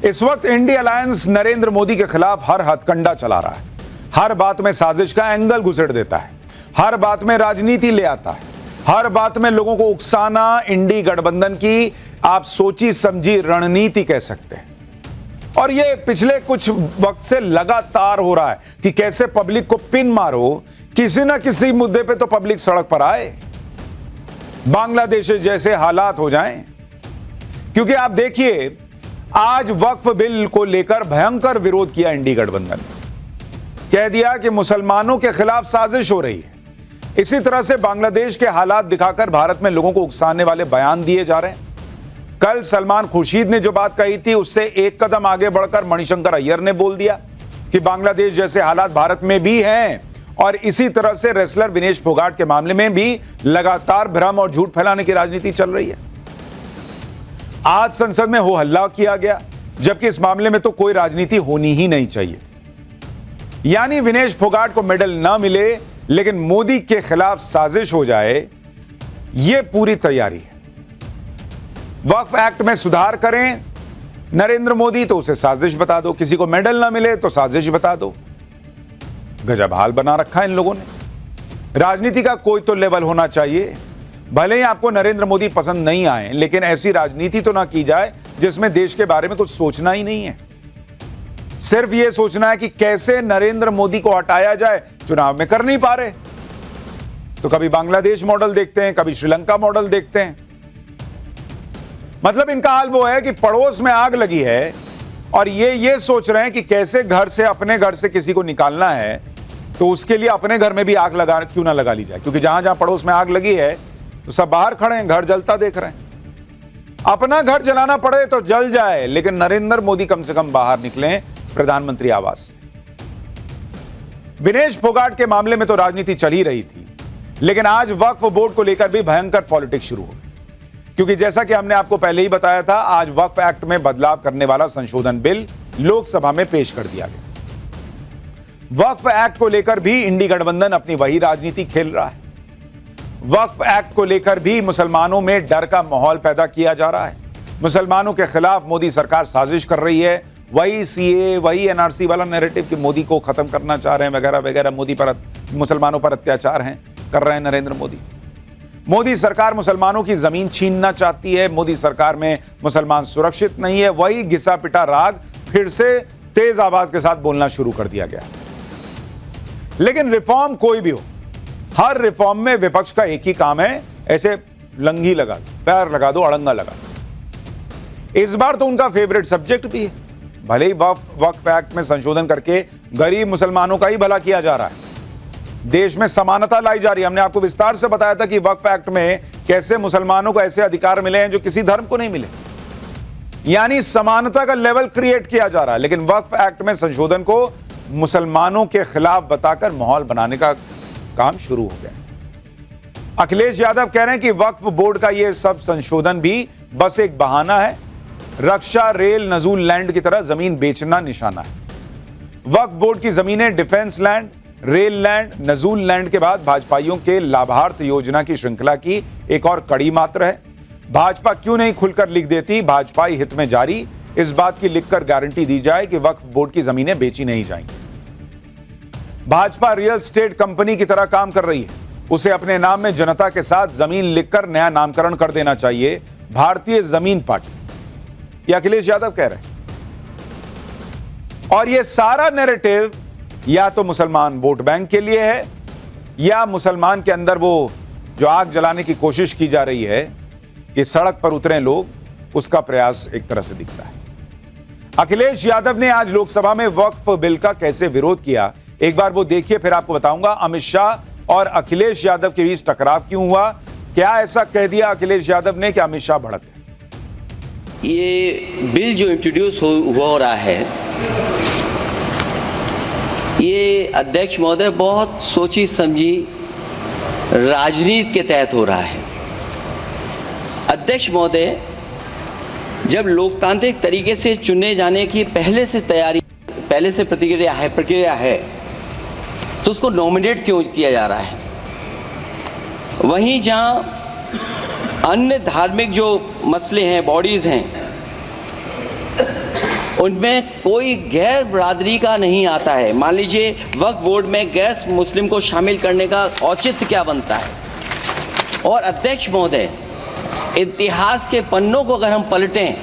इस वक्त India alliance Narendra Modi के खिलाफ हर हथकंडा चला रहा है, हर बात में साजिश का एंगल घुसेड़ देता है, हर बात में राजनीति ले आता है, हर बात में लोगों को उकसाना इंडी गठबंधन की आप सोची समझी रणनीति कह सकते हैं। और ये पिछले कुछ वक्त से लगातार हो रहा है कि कैसे पब्लिक को पिन मारो, किसी ना किसी मुद्दे पे तो पब्लिक सड़क पर आए, बांग्लादेश जैसे हालात हो जाएं। क्योंकि आप देखिए, आज वक्फ बिल को लेकर भयंकर विरोध किया इंडी गठबंधन ने, कह दिया कि मुसलमानों के खिलाफ साजिश हो रही है। इसी तरह से बांग्लादेश के हालात दिखाकर भारत में लोगों को उकसाने वाले बयान दिए जा रहे हैं। कल सलमान खुर्शीद ने जो बात कही थी, उससे एक कदम आगे बढ़कर मणिशंकर अय्यर ने बोल दिया कि बांग्लादेश जैसे हालात भारत में भी हैं। और इसी तरह से रेसलर विनेश फोगाट के मामले में भी लगातार भ्रम और झूठ फैलाने की राजनीति चल रही है। आज संसद में हो हल्ला किया गया, जबकि इस मामले में तो कोई राजनीति होनी ही नहीं चाहिए। यानी विनेश फोगाट को मेडल ना मिले, लेकिन मोदी के खिलाफ साजिश हो जाए, यह पूरी तैयारी है। वक्फ एक्ट में सुधार करें नरेंद्र मोदी तो उसे साजिश बता दो, किसी को मेडल ना मिले तो साजिश बता दो। गजब हाल बना रखा है इन लोगों ने। राजनीति का कोई तो लेवल होना चाहिए। भले ही आपको नरेंद्र मोदी पसंद नहीं आए, लेकिन ऐसी राजनीति तो ना की जाए जिसमें देश के बारे में कुछ सोचना ही नहीं है। सिर्फ यह सोचना है कि कैसे नरेंद्र मोदी को हटाया जाए। चुनाव में कर नहीं पा रहे तो कभी बांग्लादेश मॉडल देखते हैं, कभी श्रीलंका मॉडल देखते हैं। मतलब इनका हाल वो है कि पड़ोस में आग लगी है और ये सोच रहे हैं कि कैसे घर से, अपने घर से किसी को निकालना है, तो उसके लिए अपने घर में भी आग लगा क्यों ना लगा ली जाए। क्योंकि जहां जहां पड़ोस में आग लगी है तो सब बाहर खड़े हैं, घर जलता देख रहे हैं। अपना घर जलाना पड़े तो जल जाए, लेकिन नरेंद्र मोदी कम से कम बाहर निकलें प्रधानमंत्री आवास से। विनेश फोगाट के मामले में तो राजनीति चल ही रही थी, लेकिन आज वक्फ बोर्ड को लेकर भी भयंकर पॉलिटिक्स शुरू हो गई। क्योंकि जैसा कि हमने आपको पहले ही बताया था, आज वक्फ एक्ट में बदलाव करने वाला संशोधन बिल लोकसभा में पेश कर दिया गया। वक्फ एक्ट को लेकर भी इंडी गठबंधन अपनी वही राजनीति खेल रहा है। वक्फ एक्ट को लेकर भी मुसलमानों में डर का माहौल पैदा किया जा रहा है। मुसलमानों के खिलाफ मोदी सरकार साजिश कर रही है। वही सीए, वही एनआरसी वाला नैरेटिव कि मोदी को खत्म करना चाह रहे हैं वगैरह वगैरह, मोदी पर, मुसलमानों पर अत्याचार कर रहे हैं नरेंद्र मोदी। मोदी सरकार मुसलमानों की जमीन छीनना चाहती है। मोदी सरकार में मुसलमान सुरक्षित नहीं है। वही घिसा पिटा राग फिर से तेज आवाज के साथ बोलना शुरू कर दिया गया। लेकिन रिफॉर्म कोई भी हो, हर रिफॉर्म में विपक्ष का एक ही काम है, ऐसे लंगी लगा दो, पैर लगा दो, अड़ंगा लगा दो। इस बार तो उनका फेवरेट सब्जेक्ट भी है। भले ही वक्फ एक्ट में संशोधन करके गरीब मुसलमानों का ही भला किया जा रहा है, देश में समानता लाई जा रही है। हमने आपको विस्तार से बताया था कि वक्फ एक्ट में कैसे मुसलमानों को ऐसे अधिकार मिले हैं जो किसी धर्म को नहीं मिले, यानी समानता का लेवल क्रिएट किया जा रहा है। लेकिन वक्फ एक्ट में संशोधन को मुसलमानों के खिलाफ बताकर माहौल बनाने का काम शुरू हो गया। अखिलेश यादव कह रहे हैं कि वक्फ बोर्ड का यह सब संशोधन भी बस एक बहाना है। रक्षा, रेल, नजूल लैंड की तरह जमीन बेचना निशाना है। वक्फ बोर्ड की जमीनें डिफेंस लैंड, रेल लैंड, नजूल लैंड के बाद भाजपाइयों के लाभार्थ योजना की श्रृंखला की एक और कड़ी मात्र है। भाजपा क्यों नहीं खुलकर लिख देती भाजपाई हित में जारी, इस बात की लिखकर गारंटी दी जाए कि वक्फ बोर्ड की जमीनें बेची नहीं जाएंगी। भाजपा रियल एस्टेट कंपनी की तरह काम कर रही है। उसे अपने नाम में जनता के साथ जमीन लिखकर नया नामकरण कर देना चाहिए, भारतीय जमीन पार्टी, यह अखिलेश यादव कह रहे हैं। और यह सारा नैरेटिव या तो मुसलमान वोट बैंक के लिए है, या मुसलमान के अंदर वो जो आग जलाने की कोशिश की जा रही है कि सड़क पर उतरे लोग, उसका प्रयास एक तरह से दिखता है। अखिलेश यादव ने आज लोकसभा में वक्फ बिल का कैसे विरोध किया, एक बार वो देखिए, फिर आपको बताऊंगा अमित शाह और अखिलेश यादव के बीच टकराव क्यों हुआ, क्या ऐसा कह दिया अखिलेश यादव ने कि अमित शाह भड़क गए। ये बिल जो इंट्रोड्यूस हो रहा है, ये अध्यक्ष महोदय बहुत सोची समझी राजनीति के तहत हो रहा है। अध्यक्ष महोदय जब लोकतांत्रिक तरीके से चुने जाने की पहले से प्रक्रिया है तो उसको नॉमिनेट क्यों किया जा रहा है। वहीं जहां अन्य धार्मिक जो मसले हैं, बॉडीज हैं, उनमें कोई गैर बरादरी का नहीं आता है। मान लीजिए वक्फ बोर्ड में गैर मुस्लिम को शामिल करने का औचित्य क्या बनता है। और अध्यक्ष महोदय, इतिहास के पन्नों को अगर हम पलटें,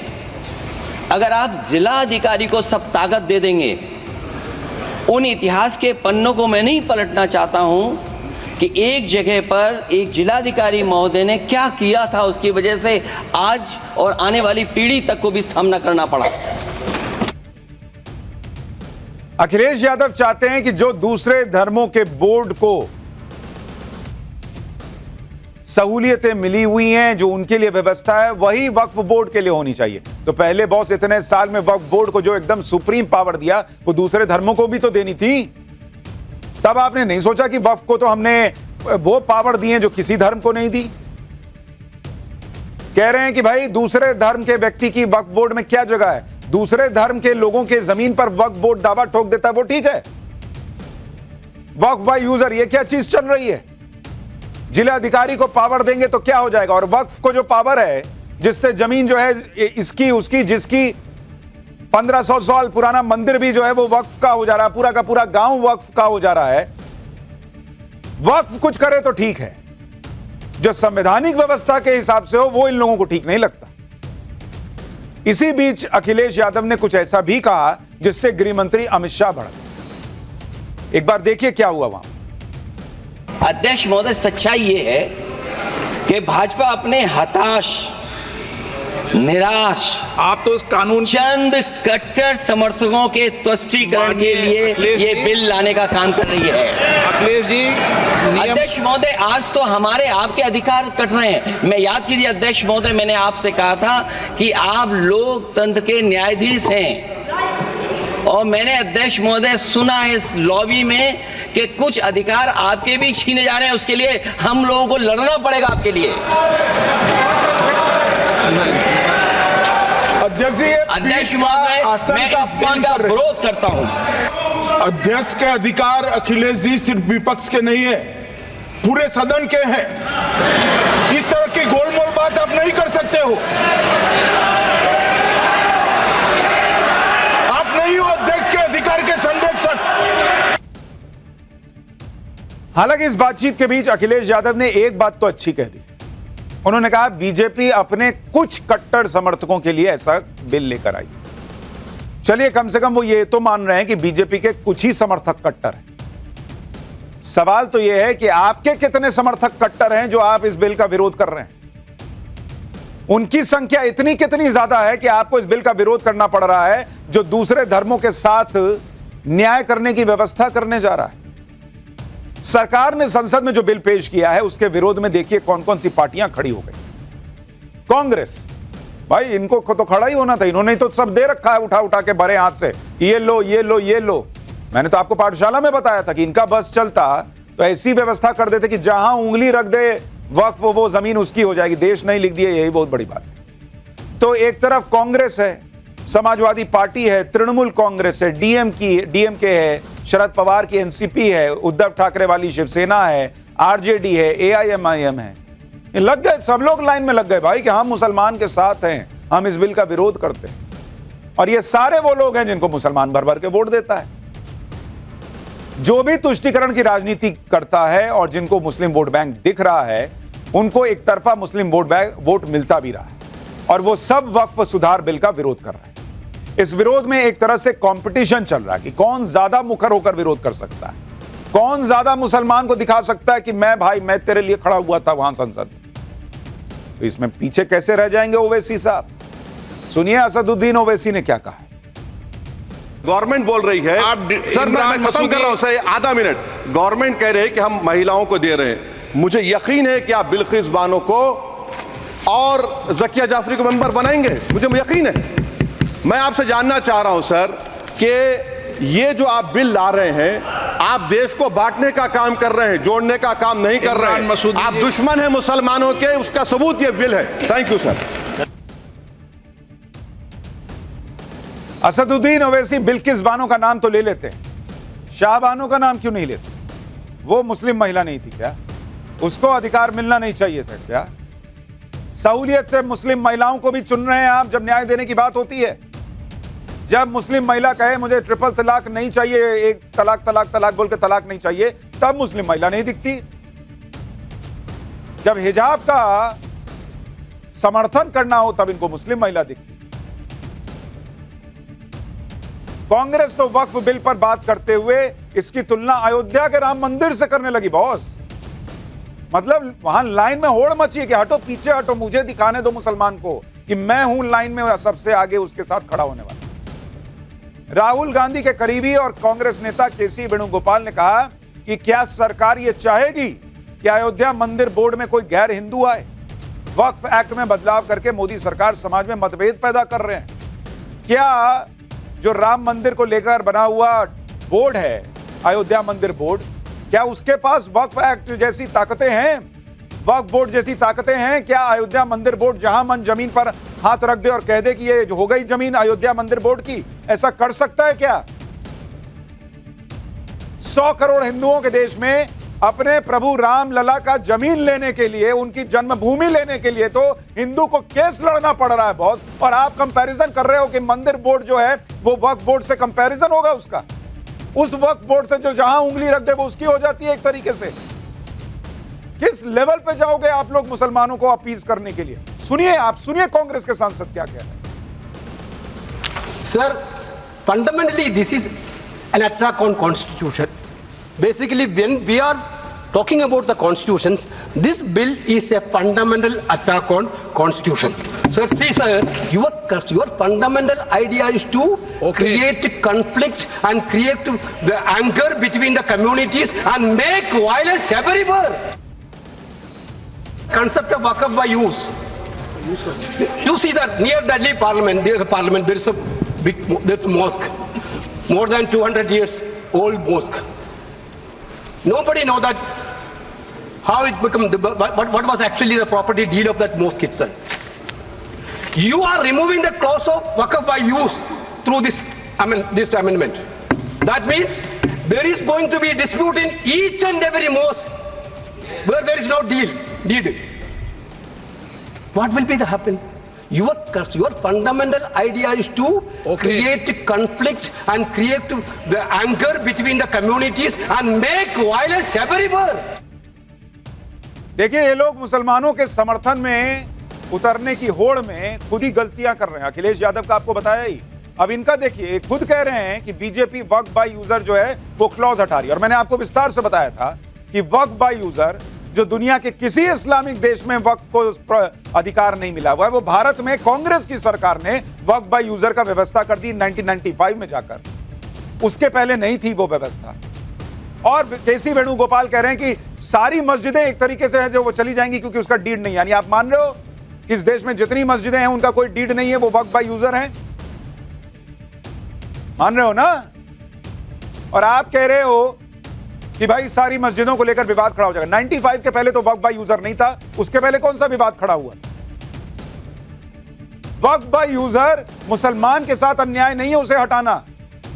अगर आप जिला अधिकारी को सब ताकत दे देंगे, उन इतिहास के पन्नों को मैं नहीं पलटना चाहता हूं कि एक जगह पर एक जिलाधिकारी महोदय ने क्या किया था, उसकी वजह से आज और आने वाली पीढ़ी तक को भी सामना करना पड़ा। अखिलेश यादव चाहते हैं कि जो दूसरे धर्मों के बोर्ड को सहूलियतें मिली हुई हैं, जो उनके लिए व्यवस्था है, वही वक्फ बोर्ड के लिए होनी चाहिए। तो पहले बॉस इतने साल में वक्फ बोर्ड को जो एकदम सुप्रीम पावर दिया, वो दूसरे धर्मों को भी तो देनी थी। तब आपने नहीं सोचा कि वक्फ को तो हमने वो पावर दी है जो किसी धर्म को नहीं दी। कह रहे हैं कि भाई दूसरे धर्म के व्यक्ति की वक्फ बोर्ड में क्या जगह है, दूसरे धर्म के लोगों के जमीन पर वक्फ बोर्ड दावा ठोक देता है, वो ठीक है। वक्फ बाय यूजर, ये क्या चीज चल रही है? जिला अधिकारी को पावर देंगे तो क्या हो जाएगा? और वक्फ को जो पावर है, जिससे जमीन जो है इसकी उसकी, जिसकी 1500 साल पुराना मंदिर भी जो है वो वक्फ का हो जा रहा है, पूरा का पूरा गांव वक्फ का हो जा रहा है। वक्फ कुछ करे तो ठीक है, जो संवैधानिक व्यवस्था के हिसाब से हो वो इन लोगों को ठीक नहीं लगता। इसी बीच अखिलेश यादव ने कुछ ऐसा भी कहा जिससे गृह मंत्री अमित शाह भड़के। एक बार देखिए क्या हुआ वहां। अध्यक्ष महोदय, सच्चाई ये है कि भाजपा अपने हताश, निराश, आप तो उस कानून चंद कट्टर समर्थकों के तुष्टीकरण के लिए ये बिल लाने का काम कर रही है। अखिलेश जी, अध्यक्ष महोदय, आज तो हमारे आपके अधिकार कट रहे हैं। मैं याद कीजिए अध्यक्ष महोदय, मैंने आपसे कहा था कि आप लोकतंत्र के न्यायाधीश हैं, और मैंने अध्यक्ष महोदय सुना है इस लॉबी में कि कुछ अधिकार आपके भी छीने जा रहे हैं। उसके लिए हम लोगों को लड़ना पड़ेगा आपके लिए। अध्यक्ष जी, अध्यक्ष महोदय, मैं इस बिल का विरोध करता हूं। अध्यक्ष के अधिकार अखिलेश जी सिर्फ विपक्ष के नहीं है, पूरे सदन के हैं। इस तरह की गोलमोल बात आप नहीं कर सकते हो। आप नहीं हो अध्यक्ष के अधिकार के संरक्षक। हालांकि इस बातचीत के बीच अखिलेश यादव ने एक बात तो अच्छी कह दी। उन्होंने कहा बीजेपी अपने कुछ कट्टर समर्थकों के लिए ऐसा बिल लेकर आई। चलिए, कम से कम वो ये तो मान रहे हैं कि बीजेपी के कुछ ही समर्थक कट्टर हैं। सवाल तो यह है कि आपके कितने समर्थक कट्टर हैं जो आप इस बिल का विरोध कर रहे हैं? उनकी संख्या इतनी कितनी ज्यादा है कि आपको इस बिल का विरोध करना पड़ रहा है, जो दूसरे धर्मों के साथ न्याय करने की व्यवस्था करने जा रहा है। सरकार ने संसद में जो बिल पेश किया है उसके विरोध में देखिए कौन कौन सी पार्टियां खड़ी हो गई। कांग्रेस, भाई इनको तो खड़ा ही होना था, इन्होंने तो सब दे रखा है उठा उठा के भरे हाथ से, ये लो ये लो ये लो। मैंने तो आपको पाठशाला में बताया था कि इनका बस चलता तो ऐसी व्यवस्था कर देते कि जहां उंगली रख दे वक्फ वो जमीन उसकी हो जाएगी। देश नहीं लिख दिया, यही बहुत बड़ी बात है। तो एक तरफ कांग्रेस है, समाजवादी पार्टी है, तृणमूल कांग्रेस है, डीएमके है, शरद पवार की एनसीपी है, उद्धव ठाकरे वाली शिवसेना है, आरजेडी है, एआईएमआईएम है। लग गए, सब लोग लाइन में लग गए भाई कि हम मुसलमान के साथ हैं, हम इस बिल का विरोध करते हैं। और ये सारे वो लोग हैं जिनको मुसलमान भर भर के वोट देता है। जो भी तुष्टीकरण की राजनीति करता है और जिनको मुस्लिम वोट बैंक दिख रहा है, उनको एक तरफा मुस्लिम वोट मिलता भी रहा है, और वो सब वक्फ सुधार बिल का विरोध कर रहा है। इस विरोध में एक तरह से कंपटीशन चल रहा है कि कौन ज्यादा मुखर होकर विरोध कर सकता है, कौन ज्यादा मुसलमान को दिखा सकता है कि मैं तेरे लिए खड़ा हुआ था वहां संसद में। तो इसमें पीछे कैसे रह जाएंगे ओवैसी साहब? सुनिए असदुद्दीन ओवैसी ने क्या कहा। गवर्नमेंट बोल रही है, सर मैं खत्म कर रहा हूं सर, आधा मिनट। गवर्नमेंट कह रहे हैं कि हम महिलाओं को दे रहे हैं। मुझे यकीन है कि आप बिल्किस बानो को और जकिया जाफरी को मेंबर बनाएंगे, मुझे यकीन है। मैं आपसे जानना चाह रहा हूं सर कि ये जो आप बिल ला रहे हैं, आप देश को बांटने का काम कर रहे हैं, जोड़ने का काम नहीं कर रहे हैं। आप दुश्मन हैं मुसलमानों के, उसका सबूत ये बिल है। Thank you sir. Asaduddin Owaisi Bilkis Bano का नाम तो ले लेते हैं, शाह बानो का नाम क्यों नहीं लेते? वो मुस्लिम महिला नहीं थी क्या? उसको अधिकार मिलना नहीं चाहिए था क्या? सहूलियत से मुस्लिम महिलाओं को भी चुन रहे हैं आप जब न्याय देने की बात होती है। जब मुस्लिम महिला कहे मुझे ट्रिपल तलाक नहीं चाहिए, एक तलाक तलाक तलाक बोल के तलाक नहीं चाहिए, तब मुस्लिम महिला नहीं दिखती। जब हिजाब का समर्थन करना हो तब इनको मुस्लिम महिला दिखती। कांग्रेस तो वक्फ बिल पर बात करते हुए इसकी तुलना अयोध्या के राम मंदिर से करने लगी बॉस। मतलब वहां लाइन में होड़ मची है कि हटो पीछे हटो, मुझे दिखाने दो मुसलमान को कि मैं हूं लाइन में सबसे आगे उसके साथ खड़ा होने वाला। राहुल गांधी के करीबी और कांग्रेस नेता केसी वेणुगोपाल ने कहा कि क्या सरकार यह चाहेगी कि अयोध्या मंदिर बोर्ड में कोई गैर हिंदू आए? वक्फ एक्ट में बदलाव करके मोदी सरकार समाज में मतभेद पैदा कर रहे हैं। क्या जो राम मंदिर को लेकर बना हुआ बोर्ड है, अयोध्या मंदिर बोर्ड, क्या उसके पास वक्फ एक्ट जैसी ताकतें हैं, वक्फ बोर्ड जैसी ताकतें हैं? क्या अयोध्या मंदिर बोर्ड जहां मन जमीन पर हाथ रख दे और कह दे कि ये हो गई जमीन अयोध्या मंदिर बोर्ड की, ऐसा कर सकता है क्या? 100 करोड़ हिंदुओं के देश में अपने प्रभु राम लला का जमीन लेने के लिए, उनकी जन्मभूमि लेने के लिए तो हिंदू को केस लड़ना पड़ रहा है बॉस। और आप कंपैरिजन कर रहे हो कि मंदिर बोर्ड जो है वो वक्फ बोर्ड से कंपैरिजन होगा उसका? उस वक्फ बोर्ड से जो जहां उंगली रख दे वो उसकी हो जाती है एक तरीके से। किस लेवल पे जाओगे आप लोग मुसलमानों को अपीज करने के लिए? सुनिए, आप सुनिए कांग्रेस के सांसद क्या कह रहे हैं। Sir, fundamentally this is an attack on constitution. Basically, when we are talking about the constitutions, this bill is a fundamental attack on constitution. Sir, see sir, your fundamental idea is to create conflict and create the anger between the communities and make violence everywhere. Concept of waqf by use. You see that near Delhi Parliament, there is a mosque. More than 200 years old mosque. Nobody know that how it became, what was actually the property deed of that mosque itself. You are removing the clause of waqf by use through this amendment. That means there is going to be a dispute in each and every mosque where there is no deed. What will be the happen? Your fundamental idea is to create conflict and create the anger between the communities and make violence everywhere. देखिए, ये लोग मुसलमानों के समर्थन में उतरने की होड़ में खुद ही गलतियां कर रहे हैं। अखिलेश यादव का आपको बताया ही। अब इनका देखिए, खुद कह रहे हैं कि बीजेपी वक्फ बाय यूजर जो है वो क्लॉज हटा रही है। और मैंने आपको विस्तार से बताया था कि वक्फ बाय यूजर जो दुनिया के किसी इस्लामिक देश में वक्फ को अधिकार नहीं मिला हुआ है, वो भारत में कांग्रेस की सरकार ने वक्फ बाय यूजर का व्यवस्था कर दी 1995 में जाकर। उसके पहले नहीं थी वो व्यवस्था। और केसी वेणुगोपाल कह रहे हैं कि सारी मस्जिदें एक तरीके से हैं जो वो चली जाएंगी क्योंकि उसका डीड नहीं। यानी आप मान रहे हो कि इस देश में जितनी मस्जिदें हैं उनका कोई डीड नहीं है, वो वक्फ बाय यूजर हैं? मान रहे हो ना? और आप कह रहे हो कि भाई सारी मस्जिदों को लेकर विवाद खड़ा हो जाएगा। 95 के पहले तो वक्फ बाय यूजर नहीं था, उसके पहले कौन सा विवाद खड़ा हुआ? वक्फ बाय यूजर मुसलमान के साथ अन्याय नहीं है उसे हटाना।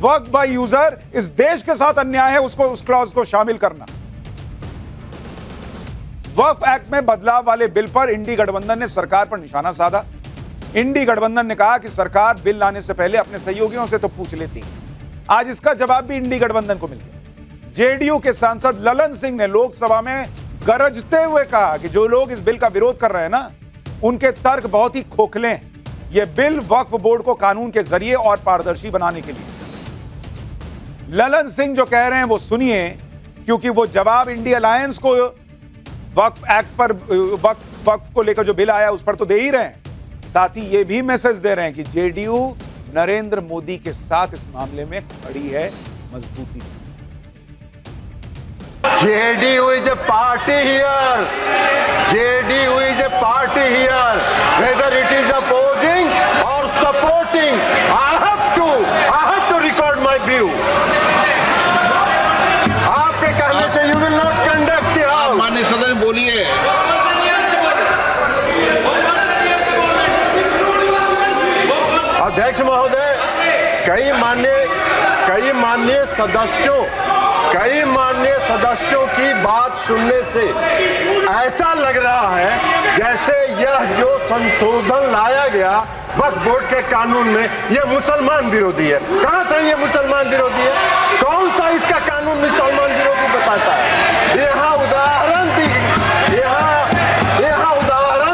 वक्फ बाय यूजर इस देश के साथ अन्याय है उसको, उस क्लॉज को शामिल करना। वक्फ एक्ट में बदलाव वाले बिल पर इंडी गठबंधन ने सरकार पर निशाना साधा। इंडी गठबंधन ने कहा कि सरकार बिल लाने से पहले अपने सहयोगियों से तो पूछ लेती। आज इसका जवाब भी इंडी गठबंधन को मिल गया। जेडीयू के सांसद ललन सिंह ने लोकसभा में गरजते हुए कहा कि जो लोग इस बिल का विरोध कर रहे हैं ना, उनके तर्क बहुत ही खोखले हैं। यह बिल वक्फ बोर्ड को कानून के जरिए और पारदर्शी बनाने के लिए। ललन सिंह जो कह रहे हैं वो सुनिए, क्योंकि वो जवाब इंडी अलायंस को वक्फ एक्ट पर, वक्फ को लेकर जो बिल आया उस पर तो दे ही रहे हैं, साथ ही ये भी मैसेज दे रहे हैं कि जेडीयू नरेंद्र मोदी के साथ इस मामले में खड़ी है मजबूती से। JDU is a party here. JDU is a party here. Whether it is opposing or supporting, I have to record my view. आपके कहने से you will not conduct the house. माननीय सदन बोलिए। अध्यक्ष महोदय, कई माननीय सदस्यों कई माननीय सदस्यों की बात सुनने से ऐसा लग रहा है जैसे यह जो संशोधन लाया गया वक्फ बोर्ड के कानून में यह मुसलमान विरोधी है। कहां से ये मुसलमान विरोधी है? कौन सा इसका कानून मुसलमान विरोधी बताता है? यहाँ उदाहरण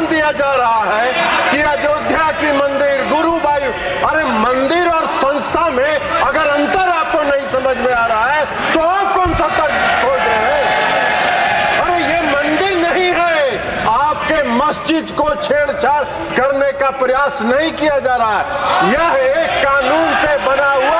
दिया जा रहा है कि अयोध्या की मंदिर गुरुवायु, अरे मंदिर और संस्था में अगर अंतर आपको नहीं समझ में आ रहा है तो आप कौन सा तर्क खोज रहे हैं? अरे ये मंदिर नहीं है, आपके मस्जिद को छेड़छाड़ करने का प्रयास नहीं किया जा रहा है। यह एक कानून से बना हुआ